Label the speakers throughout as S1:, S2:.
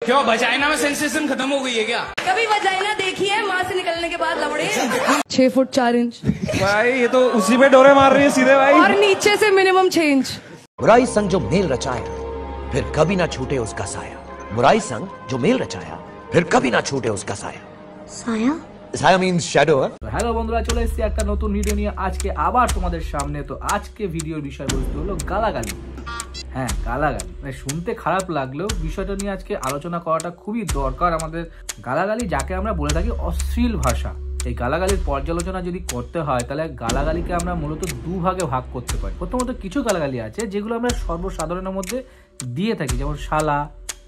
S1: क्यों वजाइना में सेंसेशन खत्म हो गई है क्या?
S2: कभी वजाइना देखी है माँ से निकलने के बाद लवड़े 6 फुट 4 इंच
S3: भाई ये तो उसी पे डोरे मार रही है सीधे भाई।
S2: और नीचे से मिनिमम 6 इंच।
S4: बुराई संग जो मेल रचाया फिर कभी ना छूटे उसका साया। बुराई संग जो मेल रचाया फिर कभी ना छूटे उसका साया।
S2: साया
S4: साया मींस शैडो।
S5: হ্যালো বন্ধুরা, চলে এসেছি একটা নতুন ভিডিও নিয়ে আজকে আবার তোমাদের সামনে। তো আজকে ভিডিওর বিষয়বস্তু হলো গালাগালি। হ্যাঁ, গালাগালি মানে শুনতে খারাপ লাগলেও বিষয়টা নিয়ে আজকে আলোচনা করাটা খুবই দরকার আমাদের। গালাগালি যাকে আমরা বলে থাকি অশ্লীল ভাষা, এই গালাগালির পর্যালোচনা যদি করতে হয় তাহলে গালাগালিকে আমরা মূলত দুভাগে ভাগ করতে পারি। প্রথমত কিছু গালাগালি আছে যেগুলো আমরা সর্বসাধারণের মধ্যে দিয়ে থাকি, যেমন শালা,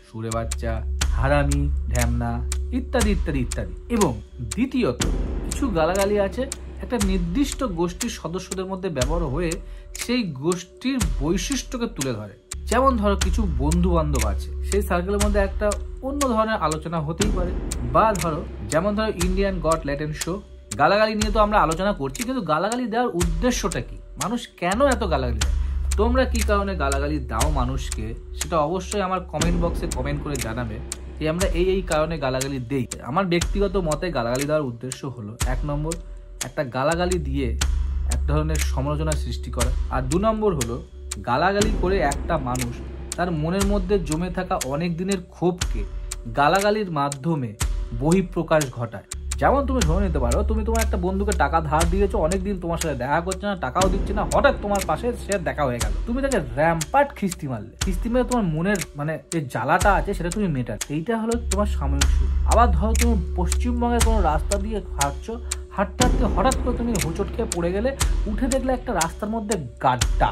S5: সুরে বাচ্চা, হারামি, ঢ্যামনা ইত্যাদি ইত্যাদি ইত্যাদি। এবং দ্বিতীয়ত কিছু গালাগালি আছে একটা নির্দিষ্ট গোষ্ঠীর সদস্যদের মধ্যে ব্যবহার হয়ে সেই গোষ্ঠীর বৈশিষ্ট্যকে তুলে ধরে। যেমন ধরো কিছু বন্ধু বান্ধব আছে, সেই সার্কেলের মধ্যে একটা অন্য ধরনের আলোচনা হতেই পারে। বা ধরো যেমন ধরো ইন্ডিয়ান গট লেটেন্ট শো, গালাগালি নিয়ে তো আমরা আলোচনা করছি, কিন্তু গালাগালি দেওয়ার উদ্দেশ্যটা কি? মানুষ কেন এত গালাগালি দেয়? তোমরা কি কারণে গালাগালি দাও মানুষকে, সেটা অবশ্যই আমার কমেন্ট বক্সে কমেন্ট করে জানাবে যে আমরা এই কারণে গালাগালি দেই। আমার ব্যক্তিগত মতে গালাগালি দেওয়ার উদ্দেশ্য হলো 1 নম্বর একটা গালাগালি দিয়ে এক ধরনের সমালোচনা সৃষ্টি করা, আর 2 নম্বর হলো গালাগালি করে একটা মানুষ তার মনের মধ্যে জমে থাকা অনেক দিনের ক্ষোভকে গালাগালির মাধ্যমে বহিঃপ্রকাশ ঘটায়। যেমন তুমি ধরে নিতে পারো, তুমি তোমার একটা বন্ধুকে টাকা ধার দিয়েছো, অনেকদিন তোমার সাথে দেখা করছে না, টাকাও দিচ্ছে না, হঠাৎ তোমার পাশে সে দেখা হয়ে গেল, তুমি তাকে র্যাম্পার্ট খিস্তি মারলে। খিস্তি মেরে তোমার মনের মানে যে জ্বালাটা আছে সেটা তুমি মেটালে। এইটা হলো তোমার সাময়িক সুখ। আবার ধরো তুমি পশ্চিমবঙ্গের কোনো রাস্তা দিয়ে হাঁটছো, হাঁটতে হাঁটতে হঠাৎ করে তুমি হোঁচট খেয়ে পড়ে গেলে, উঠে দেখলে একটা রাস্তার মধ্যে গাড্ডা।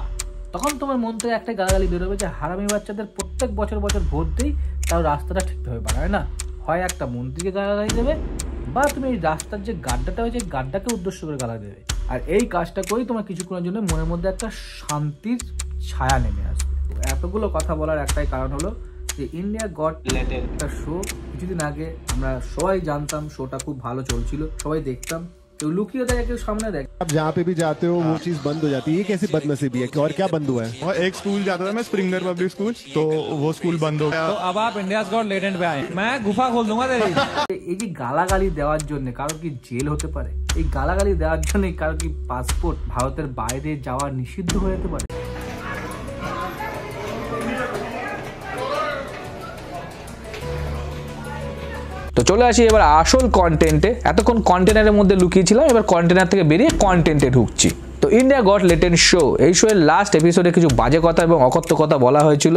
S5: তখন তোমার মন থেকে একটা গালাগালি বেরোবে যে হারামি বাচ্চাদের প্রত্যেক বছর বছর ভোট দেই, তাও রাস্তাটা ঠিকভাবে বানায় না। হয় একটা মন্ত্রীকে গালাগালি দেবে, বা তুমি এই রাস্তার যে গাড্ডাটা হয়েছে গাড্ডাকে উদ্দেশ্য করে গালা দেবে। আর এই কাজটা করেই তোমার কিছুক্ষণের জন্য মনের মধ্যে একটা শান্তির ছায়া নেমে আসবে। এতগুলো কথা বলার একটাই কারণ হলো যে ইন্ডিয়া গট লেটেন্ট একটা শো কিছুদিন আগে আমরা সবাই জানতাম, শোটা খুব ভালো চলছিল, সবাই দেখতাম। কেউ লুকিয়ে দেয়, কেউ সামনে দেয়।
S6: आप जहाँ पे भी जाते हो वो चीज बंद हो जाती है। ये कैसी बदनसीबी है? और क्या बंद हुआ है?
S7: और एक स्कूल जाता था मैं, स्प्रिंगर पब्लिक स्कूल, तो वो स्कूल बंद हो गया।
S3: तो अब आप इंडियाज गॉट लेटेंट पे आए, मैं गुफा खोल दूंगा तेरी।
S5: এই যে গালাগালি দেওয়ার জন্য কারো কি জেল হতে পারে? এই গালাগালি দেওয়ার জন্য কারো কি পাসপোর্ট ভারতের বাইরে যাওয়া নিষিদ্ধ হয়ে যেতে পারে? তো চলে আসি এবার আসল কন্টেন্টে। এতক্ষণ কন্টেনারের মধ্যে লুকিয়েছিলাম, এবার কন্টেনার থেকে বেরিয়ে কন্টেন্টে ঢুকছি। তো ইন্ডিয়া গট লেটেন্ট শো, এই শোয়ের লাস্ট এপিসোডে কিছু বাজে কথা এবং অকথ্য কথা বলা হয়েছিল,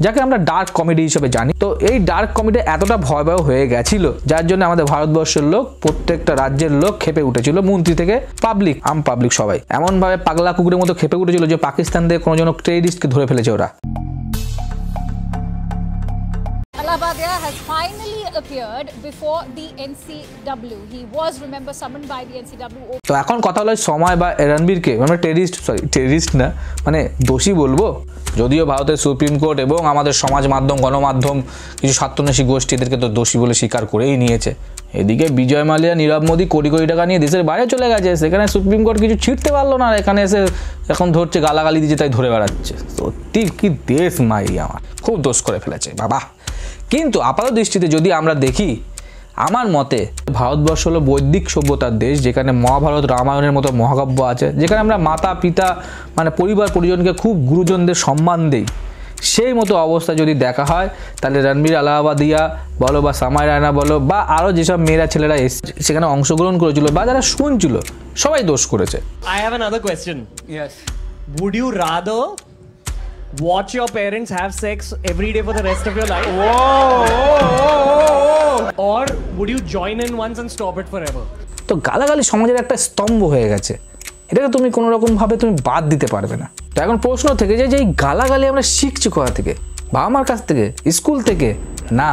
S5: যাকে আমরা ডার্ক কমেডি হিসেবে জানি। তো এই ডার্ক কমেডি এতটা ভয়াবহ হয়ে গেছিল যার জন্য আমাদের ভারতবর্ষের লোক, প্রত্যেকটা রাজ্যের লোক খেপে উঠেছিল, মন্ত্রী থেকে পাবলিক, আম পাবলিক সবাই এমন ভাবে পাগলা কুকুরের মতো খেপে উঠেছিল যে পাকিস্তান থেকে কোনো জন টেররিস্টকে ধরে ফেলেছে ওরা।
S8: Allahabad has finally appeared before the NCW. He was, remember, summoned by the NCW.
S5: তো এখন কথা হলো সময় বা রণবীরকে আমরা টেররিস্ট না মানে দোষী বলবো, যদিও ভারতের সুপ্রিম কোর্ট এবং আমাদের সমাজ মাধ্যম, গণমাধ্যম, কিছু স্বার্থন্বেষী গোষ্ঠী এদেরকে তো দোষী বলে স্বীকার করেই নিয়েছে। এদিকে বিজয় মালিয়া, নীরব মোদী কোটি কোটি টাকা নিয়ে দেশের বাইরে চলে গেছে, সেখানে সুপ্রিম কোর্ট কিছু ছিঁড়তে পারলো না, এখানে এসে এখন ধরছে, গালাগালি দিচ্ছে, তাই ধরে বেড়াচ্ছে। সত্যি কি দেশ মাই, আমার খুব দোষ করে ফেলেছে বাবা। কিন্তু আপাত দৃষ্টিতে যদি আমরা দেখি, আমার মতে ভারতবর্ষ হলো বৈদিক সভ্যতার দেশ, যেখানে মহাভারত, রামায়ণের মতো মহাকাব্য আছে, যেখানে আমরা মাতা পিতা মানে পরিবার পরিজনকে খুব গুরুজনদের সম্মান দেই। সেই মতো অবস্থা যদি দেখা হয় তাহলে রণবীর আলাহাবাদিয়া বলো বা সামাই রায়না বলো বা আরও যেসব মেয়েরা ছেলেরা সেখানে অংশগ্রহণ করেছিল বা যারা শুনছিল, সবাই দোষ করেছে।
S9: I have another question.
S3: Yes.
S9: Would you rather watch your parents have sex every day for the rest of your life? Or would you join in once and stop it forever?
S5: তো গালাগালি সমাজের একটা স্তম্ভ হয়ে গেছে, এটাকে তুমি কোনো রকমভাবে তুমি বাদ দিতে পারবে না। তো এখন প্রশ্ন থেকে যায় যে এই গালাগালি আমরা শিখছি কোথা থেকে? বাবা মার কাছ থেকে, স্কুল থেকে? না,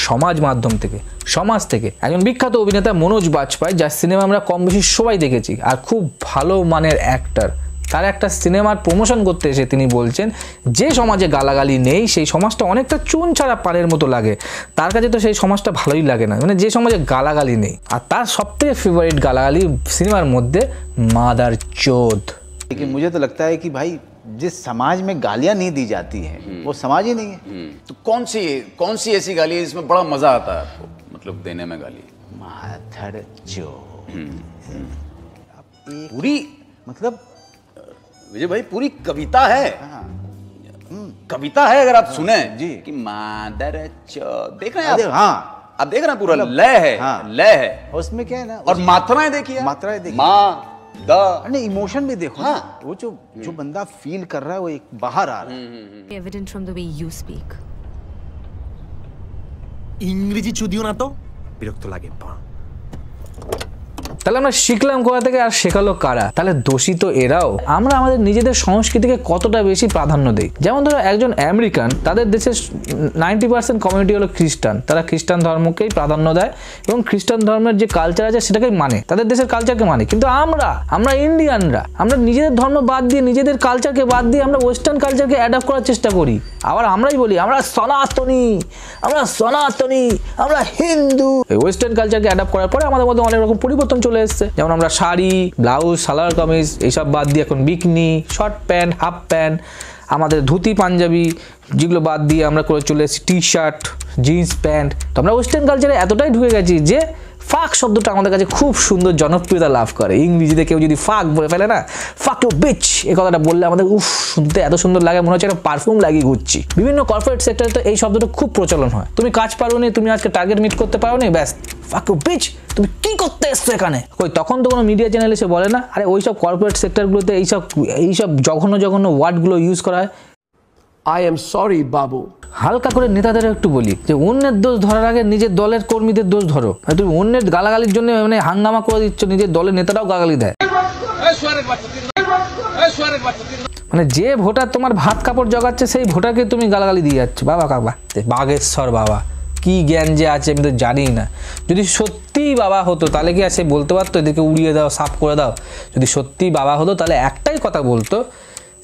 S5: সমাজ মাধ্যম থেকে, সমাজ থেকে। একজন বিখ্যাত অভিনেতা মনোজ বাজপেয়ী, যার সিনেমা আমরা কম বেশি সবাই দেখেছি আর খুব ভালো মানের অ্যাক্টর, তার একটা সিনেমার প্রমোশন করতে এসে তিনি বলছেন যে সমাজে গালাগালি নেই সেই সমাজটা অনেকটা চুন ছাড়া পানের মতো লাগে। তার কাছে তো সেই সমাজটা ভালোই লাগে না, মানে যে সমাজে গালাগালি নেই। আর তার সবথেকে ফেভারিট গালাগালি সিনেমার মধ্যে মাদার চোদ।
S10: लेकिन मुझे तो लगता है कि भाई जिस समाज में गालियां नहीं दी जाती हैं वो समाज ही नहीं है।
S11: तो कौन सी ऐसी गाली है जिसमें बड़ा मजा आता है आपको, मतलब देने में गाली?
S10: माधर जो पूरी, मतलब
S11: विजय भाई पूरी कविता है। कविता है, अगर आप सुने जी कि मादर देख रहे हैं आप?
S10: हाँ,
S11: आप देख रहे हैं पूरा लय है। हाँ, लय है
S10: उसमें क्या है ना,
S11: और मात्राएं देखिए,
S10: मात्राएं देखिए,
S11: नहीं
S10: इमोशन भी देखो। हाँ, वो जो बंदा फील कर रहा है वो एक बाहर आ रहा है।
S2: Evident from the way you speak.
S4: ইংরেজি যদিও না তো বিরক্ত লাগে।
S5: তাহলে আমরা শিখলাম কোথা থেকে আর শেখালো কারা? তাহলে দোষী তো এরাও। আমরা আমাদের নিজেদের সংস্কৃতিকে কতটা বেশি প্রাধান্য দেই। যেমন ধরো একজন আমেরিকান, তাদের দেশের 90% কমিউনিটি হলো খ্রিস্টান, তারা খ্রিস্টান ধর্মকেই প্রাধান্য দেয় এবং খ্রিস্টান ধর্মের যে কালচার আছে সেটাকেই মানে, তাদের দেশের কালচারকে মানে। কিন্তু আমরা ইন্ডিয়ানরা, আমরা নিজেদের ধর্ম বাদ দিয়ে, নিজেদের কালচারকে বাদ দিয়ে আমরা ওয়েস্টার্ন কালচারকে অ্যাডাপ্ট করার চেষ্টা করি। আবার আমরাই বলি আমরা সনাতনী, আমরা হিন্দু। ওয়েস্টার্ন কালচারকে অ্যাডাপ্ট করার পরে আমাদের মধ্যে অনেক রকম পরিবর্তন চলে এসছে। যেমন আমরা শাড়ি, ব্লাউজ, সালোয়ার কামিজ এইসব বাদ দিয়ে এখন বিকনি, শর্ট প্যান্ট, হাফ প্যান্ট, আমাদের ধুতি পাঞ্জাবি যেগুলো বাদ দিয়ে আমরা করে চলে এসেছি টি শার্ট, জিন্স প্যান্ট। তো আমরা ওয়েস্টার্ন কালচারে এতটাই ঢুকে গেছি যে ফাক শব্দটা আমাদের কাছে খুব সুন্দর জনপ্রিয়তা লাভ করে। ইংরেজিতে কেউ যদি ফাক বলে ফেলে না, ফাক ইউ বিচ, এই কথাটা বললে আমাদের শুনতে এত সুন্দর লাগে, মনে হচ্ছে একটা পারফিউম লাগিয়ে ঘুরছি। বিভিন্ন কর্পোরেট সেক্টরে তো এই শব্দটা খুব প্রচলন হয়। তুমি কাজ পারোনি, তুমি আজকে টার্গেট মিট করতে পারোনি, ব্যাস ফাক ইউ বিচ, তুমি কি করতে এসছো এখানে? তখন তো কোনো মিডিয়া চ্যানেল এসে বলে না, আরে ওইসব কর্পোরেট সেক্টরগুলোতে এইসব জঘন্য ওয়ার্ডগুলো ইউজ করা হয়।
S12: I am sorry, বাবু।
S5: হালকা করে নেতাদের একটু বলি যে অন্যের দোষ ধরার আগে নিজের দলের কর্মীদের দোষ ধরো। তুমি অন্যের গালাগালির জন্য মানে হাঙ্গামা করে দিচ্ছ, নিজের দলের নেতারাও গালাগালি দেয়। মানে যে ভোটার তোমার ভাত কাপড় জগাচ্ছে সেই ভোটারকে তুমি গালাগালি দিয়ে যাচ্ছ। বাবা কাবা বাগেশ্বর বাবা, কি জ্ঞান যে আছে আমি তো জানি না। যদি সত্যিই বাবা হতো তাহলে কি আর সে বলতে পারতো এদেরকে উড়িয়ে দাও, সাফ করে দাও? যদি সত্যিই বাবা হতো তাহলে একটাই কথা বলতো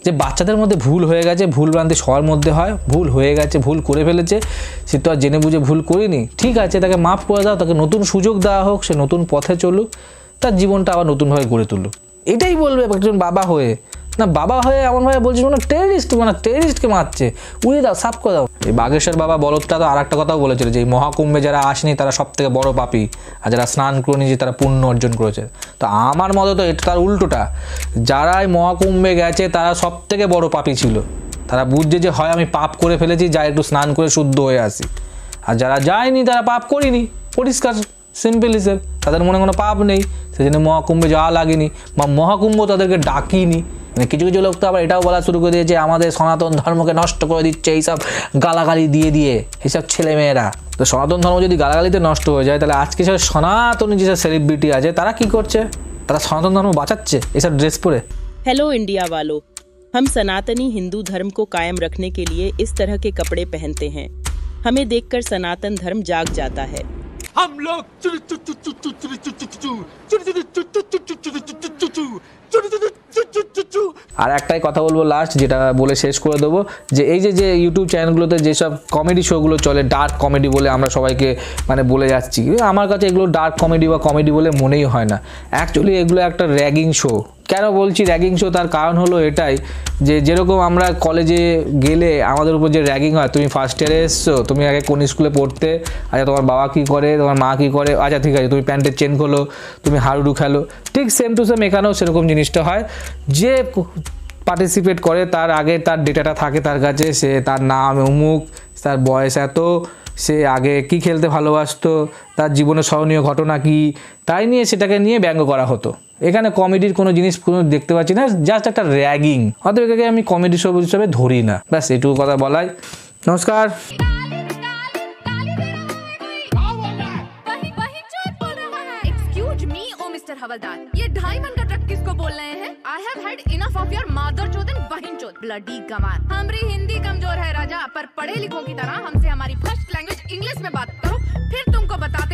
S5: যে বাচ্চাদের মধ্যে ভুল হয়ে গেছে, ভুল ভ্রান্তি সবার মধ্যে হয়, ভুল হয়ে গেছে, ভুল করে ফেলেছে, সে তো আর জেনে বুঝে ভুল করিনি, ঠিক আছে তাকে মাফ করে দাও, তাকে নতুন সুযোগ দেওয়া হোক, সে নতুন পথে চলুক, তার জীবনটা আবার নতুনভাবে গড়ে তুলুক। এটাই বলবে একজন বাবা হয়ে। না বাবা হয়ে এমনভাবে বলছিস মানে টেররিস্টকে মারছে, উড়িয়ে দাও, সাফ করে দাও। এই বাগেশ্বর বাবা বলদটা তো আর একটা কথাও বলেছিল যে এই মহাকুম্ভে যারা আসেনি তারা সব থেকে বড় পাপী, আর যারা স্নান করে নিয়েছে তারা পুণ্য অর্জন করেছে। তো আমার মতে তো এটা তার উল্টোটা, যারা এই মহাকুম্ভে গেছে তারা সব থেকে বড় পাপী ছিল। তারা বুঝছে যে হয় আমি পাপ করে ফেলেছি, যা একটু স্নান করে শুদ্ধ হয়ে আসি। আর যারা যায়নি তারা পাপ করিনি, পরিষ্কার, সিম্পল হিসেব, তাদের মনে কোনো পাপ নেই, সেজন্য মহাকুম্ভে যাওয়া লাগেনি বা মহাকুম্ভ তাদেরকে ডাকিনি। মানে কিছু কিছু লোক তো আবার এটাও বলা শুরু করে দিয়েছে আমাদের সনাতন ধর্মকে নষ্ট করে দিচ্ছে এইসব গালাগালি দিয়ে এইসব ছেলেমেয়েরা। তো সনাতন ধর্ম যদি গালাগালিতে নষ্ট হয়ে যায় তাহলে আজকে সব সনাতনী যেসব সেলিব্রিটি আছে তারা কি করছে? তারা সনাতন ধর্ম বাঁচাচ্ছে এইসব ড্রেস পরে।
S13: हेलो इंडिया वालों, हम सनातनी हिंदू धर्म को कायम रखने के लिए इस तरह के कपड़े पहनते हैं। हमें देखकर सनातन धर्म जाग जाता है।
S12: हम लोग
S5: আর একটাই কথা বলবো লাস্ট, যেটা বলে শেষ করে দেবো, যে এই যে ইউটিউব চ্যানেলগুলোতে যেসব কমেডি শোগুলো চলে, ডার্ক কমেডি বলে আমরা সবাইকে মানে বলে যাচ্ছি, আমার কাছে এগুলো ডার্ক কমেডি বা কমেডি বলে মনেই হয় না। অ্যাকচুয়ালি এগুলো একটা র্যাগিং শো। কেন বলছি র্যাগিং শো? তার কারণ হলো এটাই যে যেরকম আমরা কলেজে গেলে আমাদের উপর যে র্যাগিং হয়, তুমি ফার্স্ট ইয়ারে এসছো, তুমি আগে কোন স্কুলে পড়তে, আচ্ছা তোমার বাবা কী করে, তোমার মা কী করে, আচ্ছা ঠিক আছে তুমি প্যান্টের চেন খোলো, তুমি হাডুডু খেলো, ঠিক সেম টু সেম এখানেও সেরকম জিনিসটা হয়। যে পার্টিসিপেট করে তার আগে তার ডেটাটা থাকে তার কাছে, সে তার নাম অমুক, তার বয়স এত, সে আগে কি খেলতে ভালোবাসতো, তার জীবনের স্মরণীয় ঘটনা কি, তাই নিয়ে সেটাকে নিয়ে ব্যঙ্গ করা হতো। এখানে কমেডির কোনো জিনিস কোনো দেখতে পাচ্ছি না, জাস্ট একটা র্যাগিং। অতএব এটাকে আমি কমেডি শো হিসেবে ধরি না। ব্যাস এটুকু কথা বলাই। নমস্কার।
S2: हवलदार, ये 2.5 मन का ट्रक किसको बोल रहे हैं? I have had enough of your motherchode and बहिनचोद, bloody गंवार। हमारी हिंदी कमजोर है राजा, पर पढ़े लिखों की तरह हमसे हमारी फर्स्ट लैंग्वेज इंग्लिश में बात करो, फिर तुमको बताते